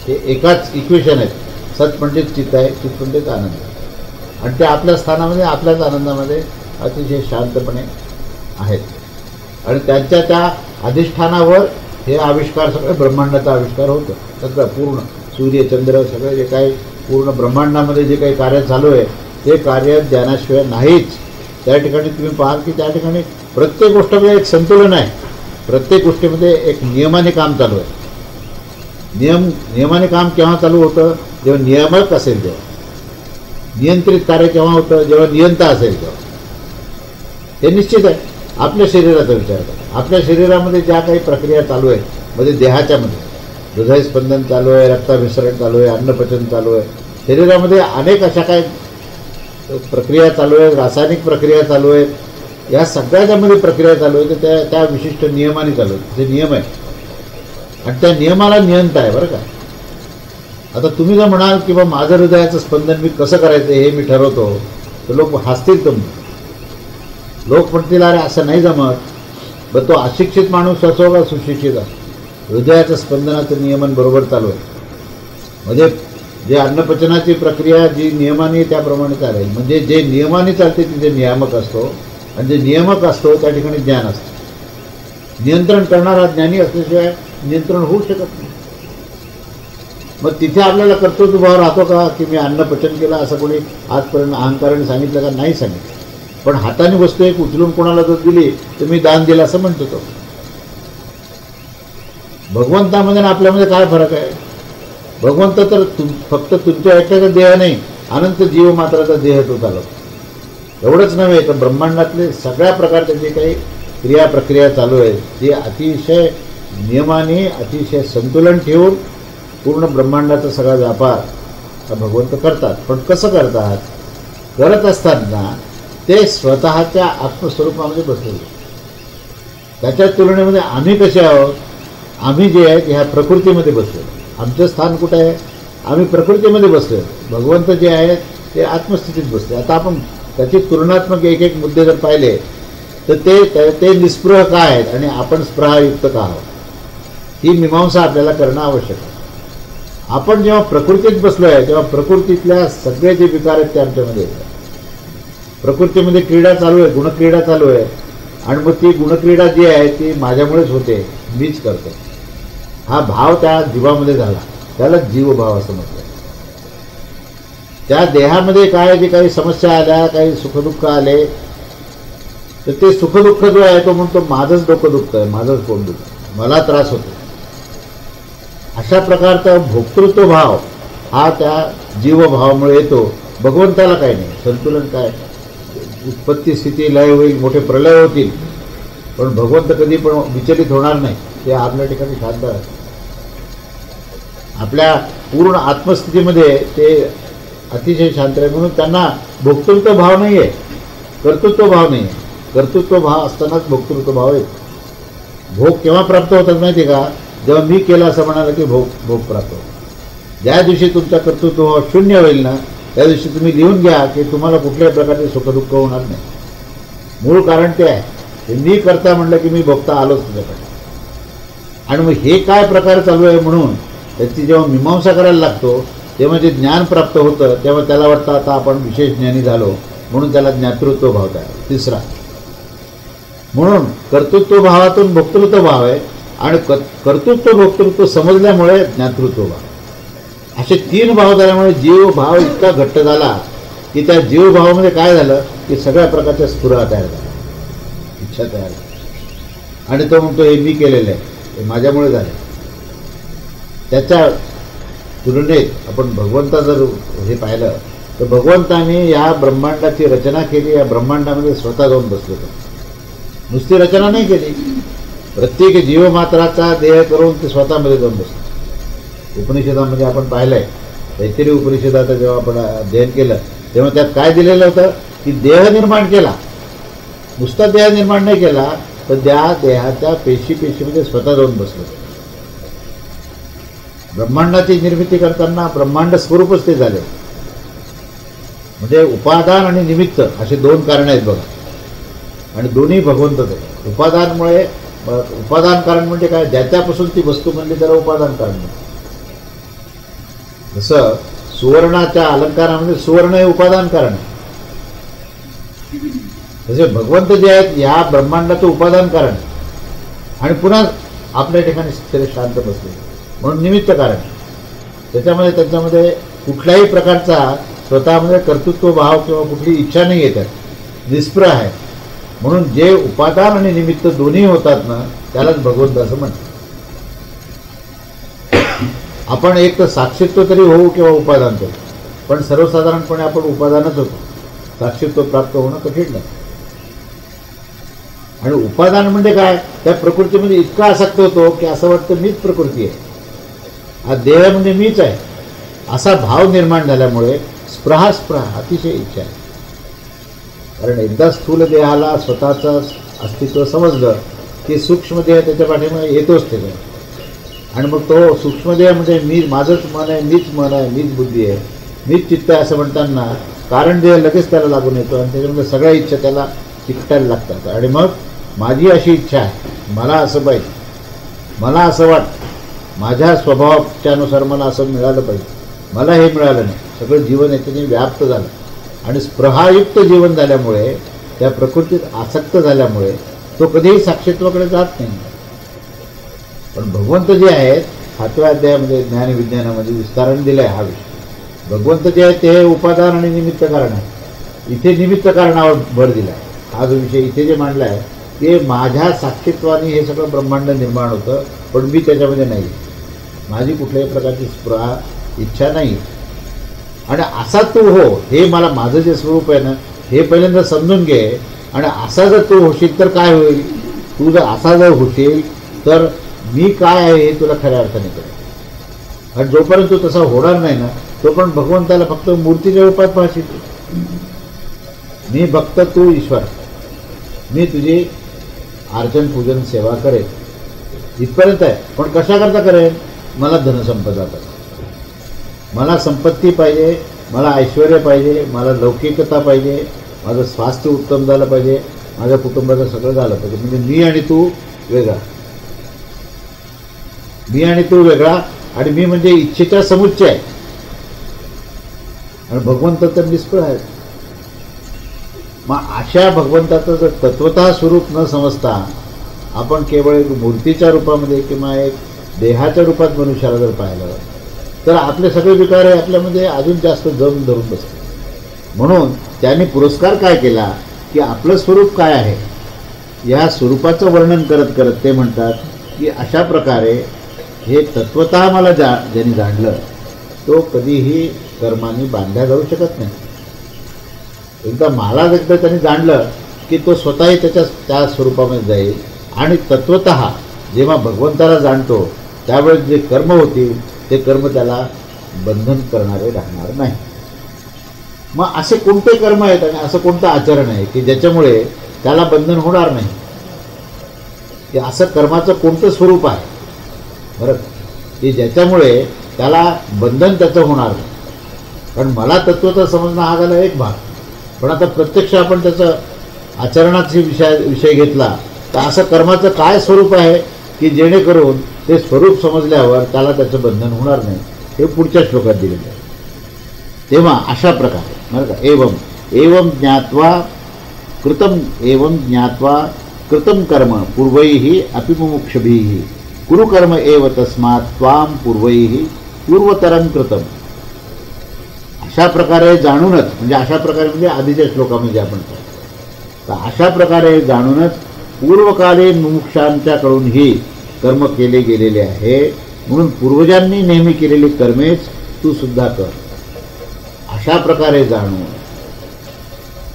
हे एकाच इक्वेशन आहेत. सत म्हणजेच चित्त आहे, चित्त म्हणजेच आनंद. आणि ते आपल्या स्थानामध्ये, आपल्याच आनंदामध्ये अतिशय शांतपणे आहेत. आणि त्यांच्या त्या अधिष्ठानावर हे आविष्कार, सगळं ब्रह्मांडाचा आविष्कार होतं. सगळं पूर्ण सूर्य, चंद्र, सगळं जे काही पूर्ण ब्रह्मांडामध्ये जे काही कार्य चालू आहे ते कार्य ज्ञानाशिवाय नाहीच. त्या ठिकाणी तुम्ही पाहाल की त्या ठिकाणी प्रत्येक गोष्टीमध्ये एक संतुलन आहे. प्रत्येक गोष्टीमध्ये एक नियमाने काम चालू आहे. नियमाने काम केव्हा चालू होतं, जेव्हा नियामक असेल तेव्हा. नियंत्रित कार्य केव्हा होतं, जेव्हा नियंता असेल तेव्हा. हे निश्चित आहे. आपल्या शरीराचा विचार करा. आपल्या शरीरामध्ये ज्या काही प्रक्रिया चालू आहे, म्हणजे देहाच्या मध्ये हृदयस्पंदन चालू आहे, रक्ताभिसरण चालू आहे, अन्नपचन चालू आहे, शरीरामध्ये अनेक अशा काही प्रक्रिया चालू आहेत, रासायनिक प्रक्रिया चालू आहेत. या सगळ्याच्यामध्ये प्रक्रिया चालू आहे तर त्या विशिष्ट नियमाने चालू आहेत. ते नियम आहे आणि त्या नियमाला नियंता आहे बरं का. आता तुम्ही जर म्हणाल की बा माझं हृदयाचं स्पंदन मी कसं करायचं हे मी ठरवतो, तर लोक हसतील. तुम्ही लोक म्हणतील अरे असं नाही जमत. बरं तो अशिक्षित माणूस असो का सुशिक्षित असो, हृदयाचं स्पंदनाचं नियमन बरोबर चालू आहे. म्हणजे जे अन्नपचनाची प्रक्रिया जी नियमाने त्याप्रमाणे चालेल. म्हणजे जे नियमाने चालते तिथे नियामक असतो आणि जे नियामक असतो त्या ठिकाणी ज्ञान असतं. नियंत्रण करणारा ज्ञानी असल्याशिवाय नियंत्रण होऊ शकत नाही. मग तिथे आपल्याला कर्तृत्वभाव राहतो का की मी अन्नपचन केलं असं कोणी आजपर्यंत अहंकाराने सांगितलं का? नाही सांगितलं. पण हाताने वस्तू एक उचलून कोणाला जर दिली तर मी दान दिलं असं म्हणतो तो. भगवंतामध्ये आणि आपल्यामध्ये काय फरक आहे? भगवंत तर फक्त तुमच्या एकट्याचा देह नाही, अनंत जीव मात्राचा देह तो चालवतो. एवढंच नव्हे तर ब्रह्मांडातले सगळ्या प्रकारच्या जे काही क्रिया प्रक्रिया चालू आहेत ते अतिशय नियमाने, अतिशय संतुलन ठेवून पूर्ण ब्रह्मांडाचा सगळा व्यापार हा भगवंत करतात. पण कसं करतात? करत असताना ते स्वतःच्या आत्मस्वरूपामध्ये बसलेले. त्याच्या तुलनेमध्ये आम्ही कसे आहोत? आम्ही जे आहेत ह्या प्रकृतीमध्ये बसलेलो. आमचं स्थान कुठं आहे? आम्ही प्रकृतीमध्ये बसलेलो. भगवंत जे आहेत ते आत्मस्थितीत बसले. आता आपण त्याची तुलनात्मक एक एक मुद्दे जर पाहिले तर ते निस्पृह का आहेत आणि आपण स्पृहायुक्त का आहोत, ही मीमांसा आपल्याला करणं आवश्यक आहे. आपण जेव्हा प्रकृतीत बसलो आहे तेव्हा प्रकृतीतल्या सगळे जे विकार आहेत ते आमच्यामध्ये येतात. प्रकृतीमध्ये क्रीडा चालू आहे, गुणक्रीडा चालू आहे आणि मग ती गुणक्रीडा जी आहे ती माझ्यामुळेच होते, मीच करतो. हा भाव त्या जीवामध्ये झाला, त्याला जीवभाव असं म्हटलं. त्या देहामध्ये काय जे काही समस्या आल्या, काही सुखदुःख आले तर ते सुखदुःख जो आहे तो म्हणतो माझंच डोकं दुखतं आहे, माझंच पोट दुखतं आहे, मला त्रास होतो. अशा प्रकारचा भोक्तृत्व भाव हा त्या जीवभावामुळे येतो. भगवंताला काय नाही. संतुलन काय? उत्पत्ती स्थिती लय होईल, मोठे प्रलय होतील, पण भगवंत कधी पण विचलित होणार नाही. ते आपल्या ठिकाणी शांत आहे. आपल्या पूर्ण आत्मस्थितीमध्ये ते अतिशय शांत आहे. म्हणून त्यांना भोक्तृत्व भाव नाही आहे, कर्तृत्व भाव नाही आहे. कर्तृत्व भाव असतानाच भोक्तृत्व भाव आहे. भोग केव्हा प्राप्त होतात माहिती आहे का? जेव्हा मी केलं असं म्हणालं की भोग प्राप्त होतो. ज्या दिवशी तुमचा कर्तृत्व भाव शून्य होईल ना त्या दिवशी तुम्ही लिहून घ्या की तुम्हाला कुठल्याही प्रकारचे सुखदुःख होणार नाही. मूळ कारण ते आहे. ते मी करता म्हणलं की मी भोगता आलोच तुझ्याकडे. आणि मग हे काय प्रकार चालू आहे म्हणून त्याची जेव्हा मीमांसा करायला लागतो तेव्हा जे ज्ञान प्राप्त होतं तेव्हा त्याला वाटतं आता आपण विशेष ज्ञानी झालो, म्हणून त्याला ज्ञातृत्व भाव तयार. तिसरा, म्हणून कर्तृत्व भावातून भोक्तृत्व भाव आहे आणि कर्तृत्व भोक्तृत्व समजल्यामुळे ज्ञातृत्व भाव. असे 3 भाव झाल्यामुळे जीव भाव इतका घट्ट झाला की त्या जीवभावामध्ये काय झालं की सगळ्या प्रकारच्या स्फुरा तयार झाल्या, इच्छा तयार झाली. आणि तो म्हणतो हे मी केलेलं आहे, हे माझ्यामुळे झालं. त्याच्या तुलनेत आपण भगवंता जर हे पाहिलं तर भगवंताने या ब्रह्मांडाची रचना केली, या ब्रह्मांडामध्ये स्वतः जाऊन बसलो. नुसती रचना नाही केली, प्रत्येक जीवमात्राचा देह करून ते स्वतःमध्ये जाऊन बसलं. उपनिषदामध्ये आपण पाहिलं आहे, तैत्तिरीय उपनिषदाचं जेव्हा आपण अध्ययन केलं तेव्हा त्यात काय दिलेलं होतं की देह निर्माण केला, नुसता देह निर्माण नाही केला तर त्या देहाच्या पेशीमध्ये स्वतः जाऊन बसलो. ब्रह्मांडाची निर्मिती करताना ब्रह्मांड स्वरूपच ते झाले. म्हणजे उपादान आणि निमित्त असे 2 कारण आहेत बघा, आणि दोन्ही भगवंतच आहे. उपादान कारण म्हणजे काय, ज्याच्यापासून ती वस्तू बनली त्याला उपादान कारण म्हणतात. जसं सुवर्णाच्या अलंकारामध्ये सुवर्ण हे उपादान कारण आहे, तसे भगवंत जे आहेत या ब्रह्मांडाचं उपादान कारण आणि पुन्हा आपल्या ठिकाणी स्थिर शांत बसले म्हणून निमित्त कारण. त्याच्यामध्ये कुठल्याही प्रकारचा स्वतःमध्ये कर्तृत्व भाव किंवा कुठली इच्छा नाही येतात, निष्प्रह आहे. म्हणून जे उपादान आणि निमित्त दोन्ही होतात ना त्यालाच भगवंत असं म्हणतात. आपण एक तर साक्षीत्व तरी होऊ किंवा उपादान करू, पण सर्वसाधारणपणे आपण उपादानच होतो, साक्षीत्व प्राप्त होणं कठीण नाही. आणि उपादान म्हणजे काय, त्या प्रकृतीमध्ये इतका आसक्त होतो की असं वाटतं मीच प्रकृती आहे, हा देह म्हणजे मीच आहे, असा भाव निर्माण झाल्यामुळे स्पृहा अतिशय इच्छा आहे. कारण एकदा स्थूल देहाला स्वतःचं अस्तित्व समजलं की सूक्ष्म देह त्याच्या पाठीमागे येतोच ते. आणि मग तो सूक्ष्मदेह म्हणजे मी, माझंच मन आहे, मीच मन आहे, मीच बुद्धी आहे, मीच चित्त आहे असं म्हणताना कारण देह लगेच त्याला लागून येतो आणि त्याच्यामध्ये सगळ्या इच्छा त्याला चिकटायला लागतात. आणि मग माझी अशी इच्छा आहे, मला असं पाहिजे, मला असं वाटतं, माझ्या स्वभावाच्यानुसार मला असं मिळालं पाहिजे, मला हे मिळालं नाही. सगळं जीवन याच्याने व्याप्त झालं आणि स्पृहायुक्त जीवन झाल्यामुळे, त्या प्रकृतीत आसक्त झाल्यामुळे तो कधीही साक्षीत्वाकडे जात नाही. पण भगवंत जे आहेत 7व्या अध्यायामध्ये ज्ञानविज्ञानामध्ये विस्ताराने दिलं आहे हा विषय. भगवंत जे आहे ते उपादान आणि निमित्त कारण आहे. इथे निमित्त कारणावर भर दिला आहे. हा जो विषय इथे जे मांडला आहे ते माझ्या साक्षीत्वाने हे सगळं ब्रह्मांड निर्माण होतं, पण मी त्याच्यामध्ये नाही, माझी कुठल्याही प्रकारची स्पृहा इच्छा नाही. आणि असा तू हो, हे मला माझं जे स्वरूप आहे ना हे पहिल्यांदा समजून घे. आणि असा जर तू होशील तर काय होईल, तू जर असा जर होशील तर मी काय आहे हे तुला खऱ्या अर्थाने कळेल. आणि जोपर्यंत तू तसा होणार नाही ना तोपर्यंत भगवंताला फक्त मूर्तीच्या रूपात पाहशील. मी भक्त, तू ईश्वर, मी तुझी अर्चन पूजन सेवा करेन इथपर्यंत आहे. पण कशा करता करेन, मला धनसंपदा पाहिजे, मला संपत्ती पाहिजे, मला ऐश्वर्य पाहिजे, मला लौकिकता पाहिजे, माझं स्वास्थ्य उत्तम झालं पाहिजे, माझ्या कुटुंबाचं सगळं झालं पाहिजे. म्हणजे मी आणि तू वेगळा, मी आणि तू वेगळा, आणि मी म्हणजे इच्छेचा समुच्चय आहे. आणि भगवंत तर निष्फळ आहे. मग अशा भगवंताचं जर तत्वतः स्वरूप न समजता आपण केवळ एक मूर्तीच्या रूपामध्ये किंवा एक देहाच्या रूपात मनुष्याला जर पाहिलं तर आपले सगळे विकार हे आपल्यामध्ये अजून जास्त जम धरून बसते. म्हणून त्यांनी पुरस्कार काय केला की आपलं स्वरूप काय आहे या स्वरूपाचं वर्णन करत करत ते म्हणतात की अशा प्रकारे हे तत्वतः मला ज्यांनी जाणलं तो कधीही कर्माने बांधल्या जाऊ शकत नाही. एकदा त्यांनी जाणलं की तो स्वतःही त्या स्वरूपामध्ये जाईल. आणि तत्वतः जेव्हा भगवंताला जाणतो त्यावेळेस जे कर्म होतील ते कर्म त्याला बंधन करणारे राहणार नाही. मग असे कोणते कर्म आहेत आणि असं कोणतं आचरण आहे की ज्याच्यामुळे त्याला बंधन होणार नाही, की असं कर्माचं कोणतं स्वरूप आहे बरं की ज्याच्यामुळे त्याला बंधन त्याचं होणार नाही. कारण मला तत्वतः समजणं हा झाला एक भाग, पण आता प्रत्यक्ष आपण त्याचं आचरणाचा विषय घेतला तर असं कर्माचं काय स्वरूप आहे की जेणेकरून ते स्वरूप समजल्यावर त्याला त्याचं बंधन होणार नाही, हे पुढच्या श्लोकात दिलेलं आहे. तेव्हा अशा प्रकारे बरं का, एवं एवं ज्ञात्वा कृतं कर्म पूर्वैः अपि मुमुक्षुभिः कुरु कर्म एव तस्मात् त्वां पूर्वैः पूर्वतरं कृतम्. अशा प्रकारे जाणूनच, म्हणजे अशा प्रकारे म्हणजे आधीच्या श्लोकामध्ये आपण पाहतो, तर अशा प्रकारे जाणूनच पूर्वकालीन मुमुक्षांच्याकडूनही कर्म केले गेलेले आहे, म्हणून पूर्वजांनी नेहमी केलेली कर्मेच तू सुद्धा कर. अशा प्रकारे जाणून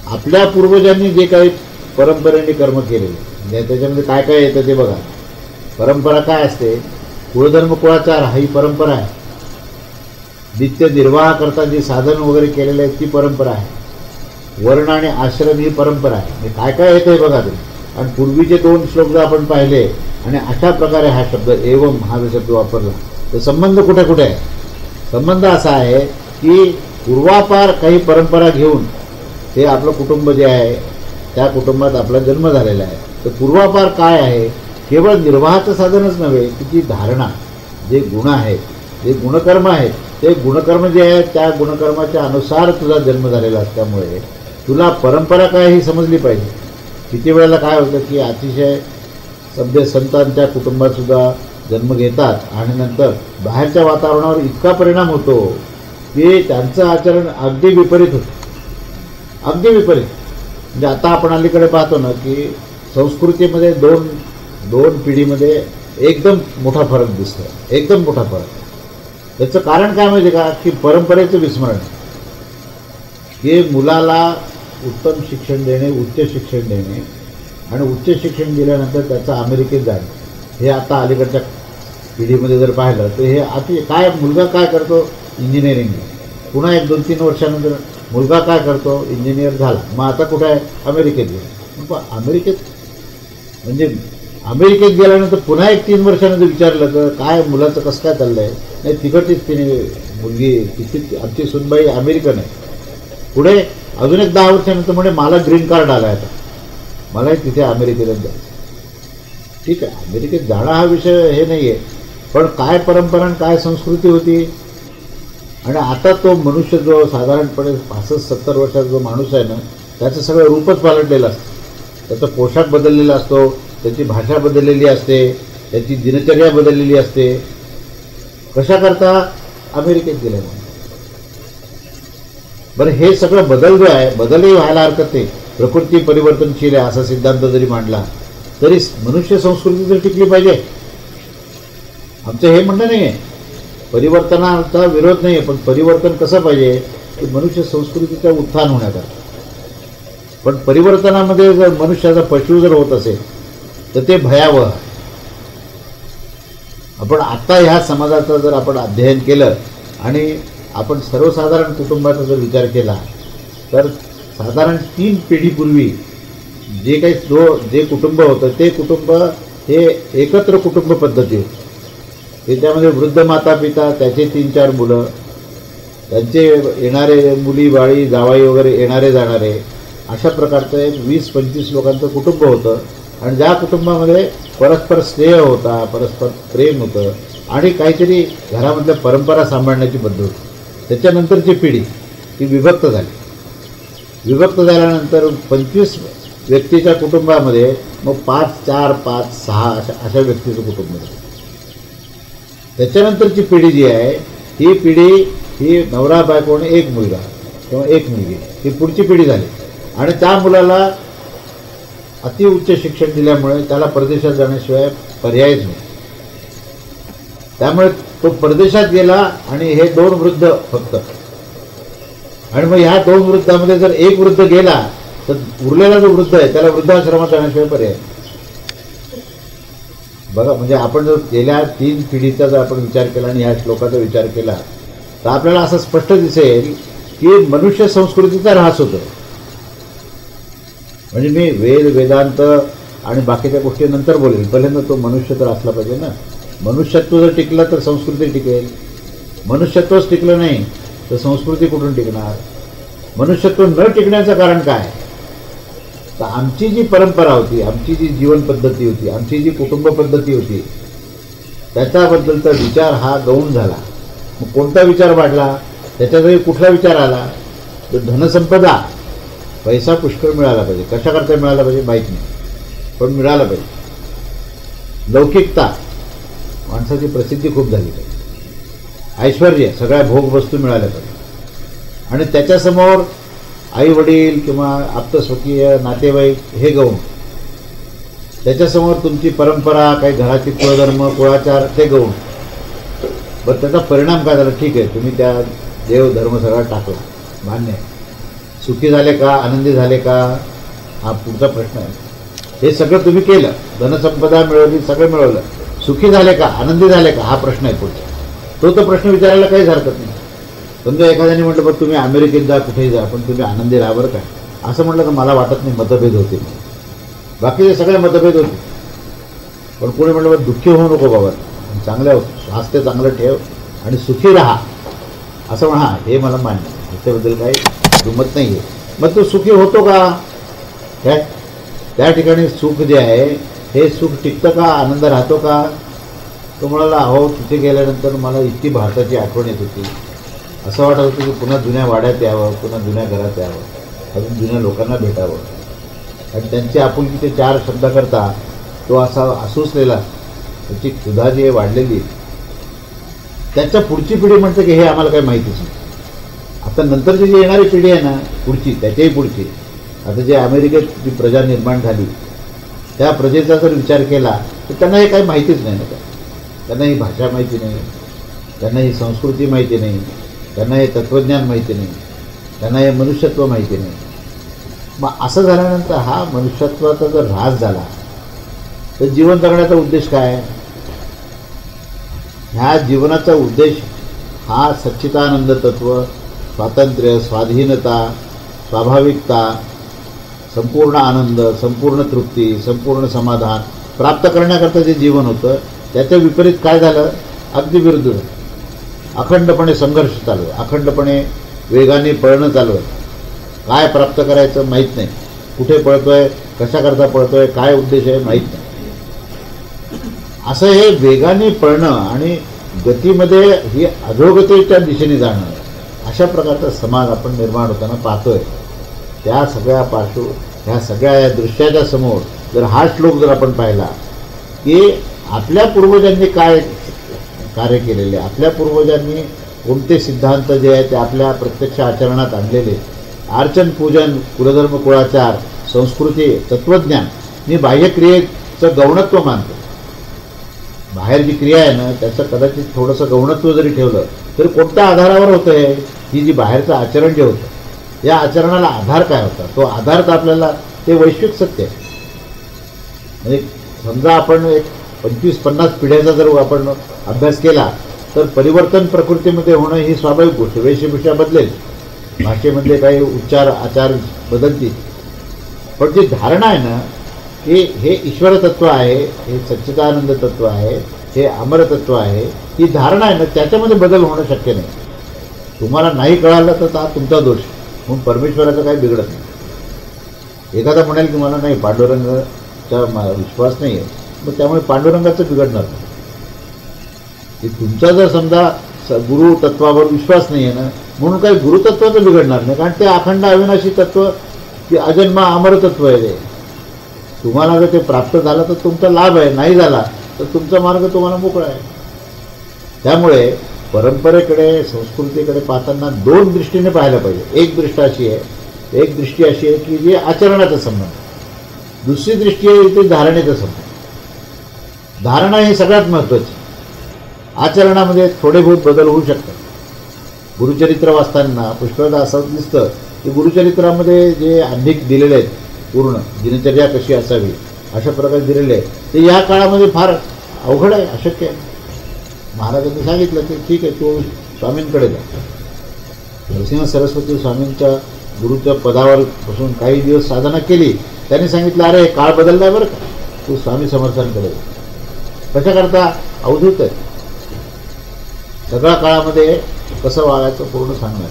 आपल्या पूर्वजांनी जे काही परंपरेने कर्म केलेले, म्हणजे त्याच्यामध्ये काय काय येतं ते बघा. परंपरा काय असते? कुळधर्म कुळाचार ही परंपरा आहे. नित्य निर्वाह करता जे साधन वगैरे केलेले आहेत ती परंपरा आहे. वर्ण आणि आश्रम ही परंपरा आहे. म्हणजे काय काय येतं हे बघा तुम्ही. आणि पूर्वीचे 2 श्लोक जर आपण पाहिले आणि अशा प्रकारे हा शब्द एवं हा शब्द वापरला, तर संबंध कुठे कुठे आहे? संबंध असा आहे की पूर्वापार काही परंपरा घेऊन ते आपलं कुटुंब जे आहे त्या कुटुंबात आपला जन्म झालेला आहे. तर पूर्वापार काय आहे? केवळ निर्वाहाचं साधनच नव्हे, की ती धारणा, जे गुण आहेत, जे गुणकर्म आहेत, ते गुणकर्म जे आहेत त्या गुणकर्माच्या अनुसार तुझा जन्म झालेला असल्यामुळे तुला परंपरा काय ही समजली पाहिजे. किती वेळेला काय होतं की अतिशय सभ्य संतांच्या कुटुंबात सुद्धा जन्म घेतात आणि नंतर बाहेरच्या वातावरणावर इतका परिणाम होतो की त्यांचं आचरण अगदी विपरीत होतं, अगदी विपरीत. म्हणजे आता आपण अलीकडे पाहतो ना की संस्कृतीमध्ये दोन पिढीमध्ये एकदम मोठा फरक दिसतो, एकदम मोठा फरक. त्याचं कारण काय माहिती का? की परंपरेचं विस्मरण, की मुलाला उत्तम शिक्षण देणे, उच्च शिक्षण देणे आणि उच्च शिक्षण दिल्यानंतर त्याचं अमेरिकेत जाणं, हे आता अलीकडच्या पिढीमध्ये जर पाहिलं तर हे अति काय, मुलगा काय करतो? इंजिनिअरिंग. पुन्हा 1-2-3 वर्षानंतर मुलगा काय करतो? इंजिनियर झाला, मग आता कुठं आहे? अमेरिकेत गेला. मग अमेरिकेत म्हणजे अमेरिकेत गेल्यानंतर पुन्हा 1-3 वर्षानंतर विचारलं तर काय मुलाचं कसं काय चाललं आहे? नाही, तिकडचीच तिने मुलगी, तिची आमची सुनबाई अमेरिकन आहे. पुढे अजून एक 10 वर्षानंतर म्हणजे मला ग्रीन कार्ड आला आहे, आता मलाही तिथे अमेरिकेला जायचं. ठीक आहे, अमेरिकेत जाणं हा विषय हे नाही आहे, पण काय परंपरा आणि काय संस्कृती होती. आणि आता तो मनुष्य जो साधारणपणे 65-70 वर्षाचा जो माणूस आहे ना, त्याचं सगळं रूपच पालटलेलं असतं. त्याचा पोशाख बदललेला असतो, त्याची भाषा बदललेली असते, त्याची दिनचर्या बदललेली असते. कशा करता? अमेरिकेत गेल्यामुळे. बरं, हे सगळं बदल जो आहे, बदलही व्हायला हरकत नाही. प्रकृती परिवर्तनशील आहे असा सिद्धांत जरी मांडला तरी मनुष्य संस्कृती तर टिकली पाहिजे. आमचं हे म्हणणं नाही आहे, परिवर्तनाचा विरोध नाही आहे, पण परिवर्तन कसं पाहिजे की मनुष्य संस्कृतीचं उत्थान होण्याकरता. पण परिवर्तनामध्ये जर मनुष्याचा पशु जर होत असेल तर ते भयावह आहे. आपण आता ह्या समाजाचं जर आपण अध्ययन केलं आणि आपण सर्वसाधारण कुटुंबाचा जर विचार केला तर साधारण 3 पिढीपूर्वी जे काही जे कुटुंब होतं ते कुटुंब हे एकत्र कुटुंब पद्धती होती. त्याच्यामध्ये वृद्ध माता पिता, त्याचे 3-4 मुलं, त्यांचे येणारे मुली बाळी जावाई वगैरे येणारे जाणारे, अशा प्रकारचं एक 20-25 लोकांचं कुटुंब होतं. आणि ज्या कुटुंबामध्ये परस्पर स्नेह होता, परस्पर प्रेम होतं आणि काहीतरी घरामधल्या परंपरा सांभाळण्याची पद्धत होती. त्याच्यानंतरची पिढी ही विभक्त झाली. विभक्त झाल्यानंतर 25 व्यक्तीच्या कुटुंबामध्ये मग 5-4, 5-6 अशा व्यक्तीचं कुटुंब झालं. त्याच्यानंतरची पिढी जी आहे ही पिढी ही नवरा बायको आणि एक मुलगा किंवा एक मुलगी, ही पुढची पिढी झाली. आणि त्या मुलाला अतिउच्च शिक्षण दिल्यामुळे त्याला परदेशात जाण्याशिवाय पर्यायच नाही. त्यामुळे तो परदेशात गेला आणि हे 2 वृद्ध फक्त. आणि मग ह्या 2 वृद्धामध्ये जर एक वृद्ध गेला तर उरलेला जो वृद्ध आहे त्याला वृद्धाश्रमात जाण्याशिवाय पर्याय. बघा, म्हणजे आपण जर गेल्या 3 पिढीचा जर आपण विचार केला आणि ह्या श्लोकाचा विचार केला तर आपल्याला असं स्पष्ट दिसेल की मनुष्य संस्कृतीचा ऱ्हास होतो. म्हणजे मी वेदांत आणि बाकीच्या गोष्टी नंतर बोलेल, पहिल्यांदा तो मनुष्य तर असला पाहिजे ना. मनुष्यत्व जर टिकलं तर संस्कृती टिकेल. मनुष्यत्वच टिकलं नाही तर संस्कृती कुठून टिकणार? मनुष्यत्व न टिकण्याचं कारण काय? तर आमची जी परंपरा होती, आमची जी जीवन पद्धती होती, आमची जी कुटुंब पद्धती होती, त्याच्याबद्दलचा विचार हा गौण झाला. मग कोणता विचार वाढला? त्याच्यातही कुठला विचार आला? तर धनसंपदा, पैसा पुष्कळ मिळाला पाहिजे. कशाकरता मिळाला पाहिजे माहीत नाही, पण मिळाला पाहिजे. लौकिकता, माणसाची प्रसिद्धी खूप झाली पाहिजे. ऐश्वर्य, सगळ्या भोगवस्तू मिळाल्या पाहिजे. आणि त्याच्यासमोर आई वडील किंवा आप्तस्वकीय नातेवाईक हे गौण. त्याच्यासमोर तुमची परंपरा, काही घराची कुळधर्म कुळाचार ते गौण. बरं, त्याचा परिणाम काय झाला? ठीक आहे, तुम्ही त्या देव धर्म सगळा टाकला, मान्य आहे. सुखी झाले का? आनंदी झाले का? हा पुढचा प्रश्न आहे. हे सगळं तुम्ही केलं, धनसंपदा मिळवली, सगळं मिळवलं, सुखी झाले का? आनंदी झाले का? हा प्रश्न आहे पुढचा. तो तर प्रश्न विचारायला काहीच हरकत नाही. समजा एखाद्याने म्हटलं पण तुम्ही अमेरिकेत जा, कुठेही जा, पण तुम्ही आनंदी राहा बरं काय, असं म्हटलं तर मला वाटत नाही मतभेद होते. बाकीचे सगळे मतभेद होते. पण कोणी म्हटलं बरं दुःखी होऊ नको बाबा, चांगलं स्वास्थ्य चांगलं ठेव आणि सुखी राहा, असं म्हणा, हे मला मान्य आहे, ह्याच्याबद्दल काही दुमत नाही आहे. मग तो सुखी होतो का? काय त्या ठिकाणी सुख जे आहे हे सुख टिकतं का? आनंद राहतो का? तो म्हणाला, अहो तिथे गेल्यानंतर मला इतकी भारताची आठवण येत होती, असं वाटत होतं की पुन्हा जुन्या वाड्यात यावं, पुन्हा जुन्या घरात यावं, अजून जुन्या लोकांना भेटावं. आणि त्यांची आपुलकीचे चार शब्द करता तो असा आसुसलेला, त्याची क्षुधा जी आहे वाढलेली. त्याच्या पुढची पिढी म्हणते की हे आम्हाला काही माहितीच नाही. आता नंतरची जी येणारी पिढी आहे ना, पुढची, त्याच्याही पुढची, आता जे अमेरिकेत जी प्रजा निर्माण झाली त्या प्रजेचा जर विचार केला तर त्यांना हे काही माहितीच नाही ना. त्यांना ही भाषा माहिती नाही, त्यांना ही संस्कृती माहिती नाही, त्यांना हे तत्त्वज्ञान माहिती नाही, त्यांना हे मनुष्यत्व माहिती नाही. मग असं झाल्यानंतर हा मनुष्यत्वाचा जर ऱ्हास झाला तर जीवन जगण्याचा उद्देश काय? ह्या जीवनाचा उद्देश हा सच्चिदानंद तत्व, स्वातंत्र्य, स्वाधीनता, स्वाभाविकता, संपूर्ण आनंद, संपूर्ण तृप्ती, संपूर्ण समाधान प्राप्त करण्याकरता जे जीवन होतं त्याच्या विपरीत काय झालं? अगदी विरुद्ध झालं. अखंडपणे संघर्ष चालू आहे, अखंडपणे वेगाने पळणं चालू आहे. काय प्राप्त करायचं माहीत नाही, कुठे पळतोय, कशाकरता पळतोय, काय उद्देश आहे माहीत नाही. असं हे वेगाने पळणं आणि गतीमध्ये ही अधोगतीच्या दिशेने जाणं, अशा प्रकारचा समाज आपण निर्माण होताना पाहतोय. त्या सगळ्या ह्या सगळ्या या दृश्याच्या समोर जर हा श्लोक जर आपण पाहिला की आपल्या पूर्वजांनी काय कार्य केलेले, आपल्या पूर्वजांनी कोणते सिद्धांत जे आहे ते आपल्या प्रत्यक्ष आचरणात आणलेले, अर्चन पूजन, कुलधर्म कुळाचार, संस्कृती, तत्त्वज्ञान, मी बाह्यक्रियेचं गौणत्व मानतो. बाहेर जी क्रिया आहे ना त्याचं कदाचित थोडंसं गौणत्व जरी ठेवलं तरी कोणत्या आधारावर होतं हे? ही जी बाहेरचं आचरण जे होतं या आचरणाला आधार काय होता? तो आधार तर आपल्याला ते वैश्विक सत्य आहे. म्हणजे समजा आपण एक 25-50 पिढ्याचा जर आपण अभ्यास केला तर परिवर्तन प्रकृतीमध्ये होणं ही स्वाभाविक गोष्ट. वेशभूषा बदलेल, भाषेमधले काही उच्चार आचार बदलतील, पण जी धारणा आहे ना की हे ईश्वर तत्व आहे, हे सच्चिदानंद तत्व आहे, हे अमरतत्व आहे, ही धारणा आहे ना त्याच्यामध्ये बदल होणं शक्य नाही. तुम्हाला नाही कळालं तर हा तुमचा दोष, म्हणून परमेश्वराचं काही बिघडत नाही. एखादा म्हणाल की मला नाही पांडुरंगाचा विश्वास नाही आहे, मग त्यामुळे पांडुरंगाचं बिघडणार नाही. की तुमचा जर समजा गुरु तत्वावर विश्वास नाही आहे ना म्हणून काही गुरुतत्वाचं बिघडणार नाही, कारण ते अखंड अविनाशी तत्व, की अजन्मा अमरतत्व आहे ते. तुम्हाला जर ते प्राप्त झालं तर तुमचा लाभ आहे, नाही झाला तर तुमचा मार्ग तुम्हाला मोकळा आहे. त्यामुळे परंपरेकडे, संस्कृतीकडे पाहताना दोन दृष्टीने पाहायला पाहिजे. एक दृष्टी अशी आहे की जे आचरणाचा संबंध, दुसरी दृष्टी आहे ती धारणेचा संबंध. धारणा ही सगळ्यात महत्त्वाची. आचरणामध्ये थोडे बहुत बदल होऊ शकतात. गुरुचरित्र वाचताना पुष्कळदा असं दिसतं की गुरुचरित्रामध्ये जे अधिक दिलेले आहेत, पूर्ण दिनचर्या कशी असावी अशा प्रकारे दिलेले आहे, ते या काळामध्ये फार अवघड आहे, अशक्य आहे. महाराजांनी सांगितलं की ठीक आहे, तू स्वामींकडे जा. नरसिंह सरस्वती स्वामींच्या गुरुच्या पदावर बसून काही दिवस साधना केली. त्यांनी सांगितलं, अरे काळ बदलला आहे बरं का, तू स्वामी समर्थांकडे जा. कशाकरता? अवधूत आहे, सगळ्या काळामध्ये कसं वागायचं पूर्ण सांगणार.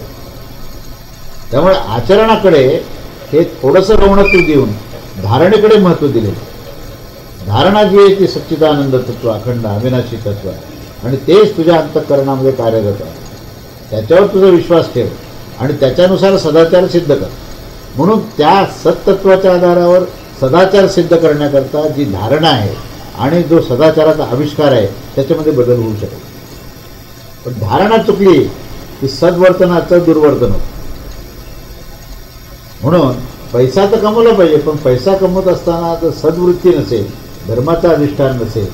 त्यामुळे आचरणाकडे हे थोडंसं रवणत्व देऊन धारणेकडे महत्त्व दिले. धारणा जी आहे ती सच्चिदानंद तत्व, अखंड अविनाशी तत्व आहे आणि तेच तुझ्या अंतःकरणामध्ये कार्यरत आहे. त्याच्यावर तुझा विश्वास ठेव आणि त्याच्यानुसार सदाचार सिद्ध कर. म्हणून त्या सत्तत्वाच्या आधारावर सदाचार सिद्ध करण्याकरता जी धारणा आहे आणि जो सदाचाराचा आविष्कार आहे त्याच्यामध्ये बदल होऊ शकेल. पण धारणा चुकली की सद्वर्तनाचं दुर्वर्तन होतं. म्हणून पैसा तर कमवला पाहिजे, पण पैसा कमवत असताना जर सद्वृत्ती नसेल, धर्माचं अधिष्ठान नसेल,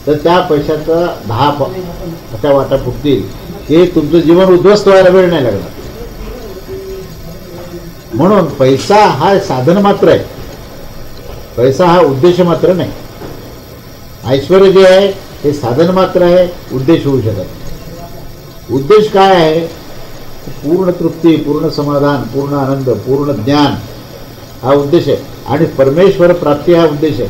तर त्या पैशाचा 10 अशा वाटा फुटतील की तुमचं जीवन उद्ध्वस्त व्हायला वेळ नाही लागणार. म्हणून पैसा हा साधन मात्र आहे, पैसा हा उद्देश मात्र नाही. ऐश्वर्य जे आहे हे साधन मात्र आहे, उद्देश होऊ शकत. उद्देश काय आहे? पूर्ण तृप्ती, पूर्ण समाधान, पूर्ण आनंद, पूर्ण ज्ञान हा उद्देश आहे आणि परमेश्वर प्राप्ती हा उद्देश आहे.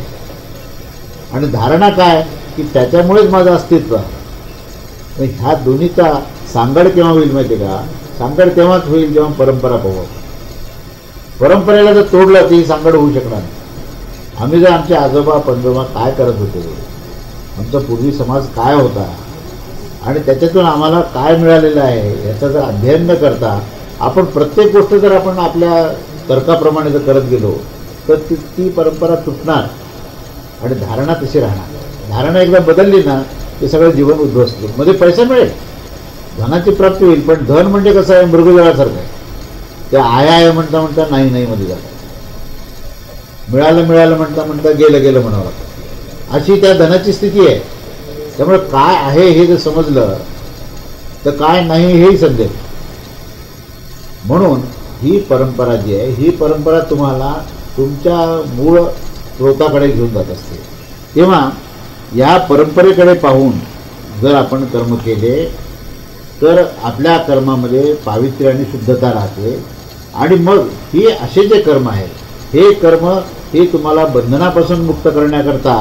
आणि धारणा काय की त्याच्यामुळेच माझं अस्तित्व आहे. ह्या दोन्हीचा सांगड केव्हा होईल माहिती आहे का? सांगड तेव्हाच होईल जेव्हा परंपरा पाहू. परंपरेला जर तोडलं ती सांगड होऊ शकणार नाही. आम्ही जर आमचे आजोबा पंजोबा काय करत होते, आमचा पूर्वी समाज काय होता आणि त्याच्यातून आम्हाला काय मिळालेलं आहे याचं जर अध्ययन न करता आपण प्रत्येक गोष्ट जर आपण आपल्या तर्काप्रमाणे जर करत गेलो तर ती परंपरा तुटणार आणि धारणा तशी राहणार. धारणा एकदा बदलली ना ते सगळं जीवन उद्ध्वस्त होईल. मध्ये पैसा मिळेल, धनाची प्राप्ती होईल, पण धन म्हणजे कसं आहे? मृगजळासारखं आहे. ते आहे म्हणता म्हणता नाही नाही मध्ये जातात. मिळालं म्हणता म्हणता गेलं म्हणावं लागतं. अशी त्या धनाची स्थिती आहे. त्यामुळे काय आहे हे जर समजलं तर काय नाही हेही समजेल. म्हणून ही परंपरा जी आहे ही परंपरा तुम्हाला तुमच्या मूळ स्रोताकडे घेऊन जात असते. तेव्हा या परंपरेकडे पाहून जर आपण कर्म केले तर आपल्या कर्मामध्ये पावित्र्य आणि शुद्धता राहते. आणि मग ही असे जे कर्म आहेत हे कर्म हे तुम्हाला बंधनापासून मुक्त करण्याकरता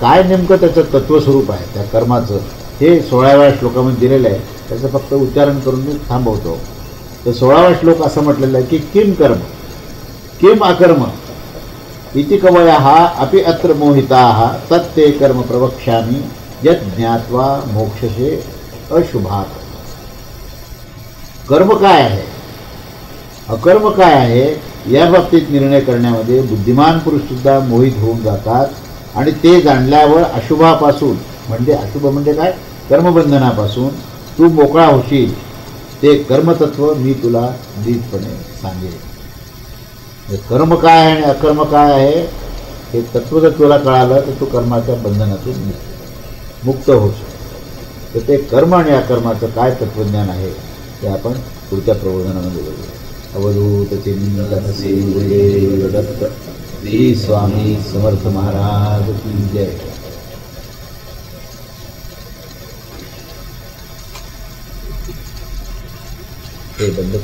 काय नेमकं त्याचं तत्वस्वरूप आहे त्या कर्माचं हे 16व्या श्लोकामध्ये दिलेलं आहे. त्याचं फक्त उच्चारण करून मी थांबवतो. तर 16वा श्लोक असं म्हटलेलं आहे की किम कर्म किम अकर्म इति कवयः अपि अत्र मोहिताः तत्ते कर्म प्रवक्ष्यामि यत् ज्ञात्वा मोक्षसे अशुभात्. कर्म काय आहे, अकर्म काय आहे या बाबतीत निर्णय करण्यामध्ये बुद्धिमान पुरुष सुद्धा मोहित होऊन जातात आणि ते जाणल्यावर अशुभापासून म्हणजे अशुभ म्हणजे काय? कर्मबंधनापासून तू मोकळा होशील. ते कर्मतत्व मी तुला नीटपणे सांगेन. कर्म काय आहे आणि अकर्म काय आहे हे तत्व जर तुला कळालं तर तू कर्माच्या बंधनातून मुक्त होशील. तर ते कर्म आणि अकर्माचं काय तत्वज्ञान आहे ते आपण पुढच्या प्रबोधनामध्ये बघूया. अवधूत चिंतन श्री दत्त श्री स्वामी समर्थ महाराज की जय. हे बंद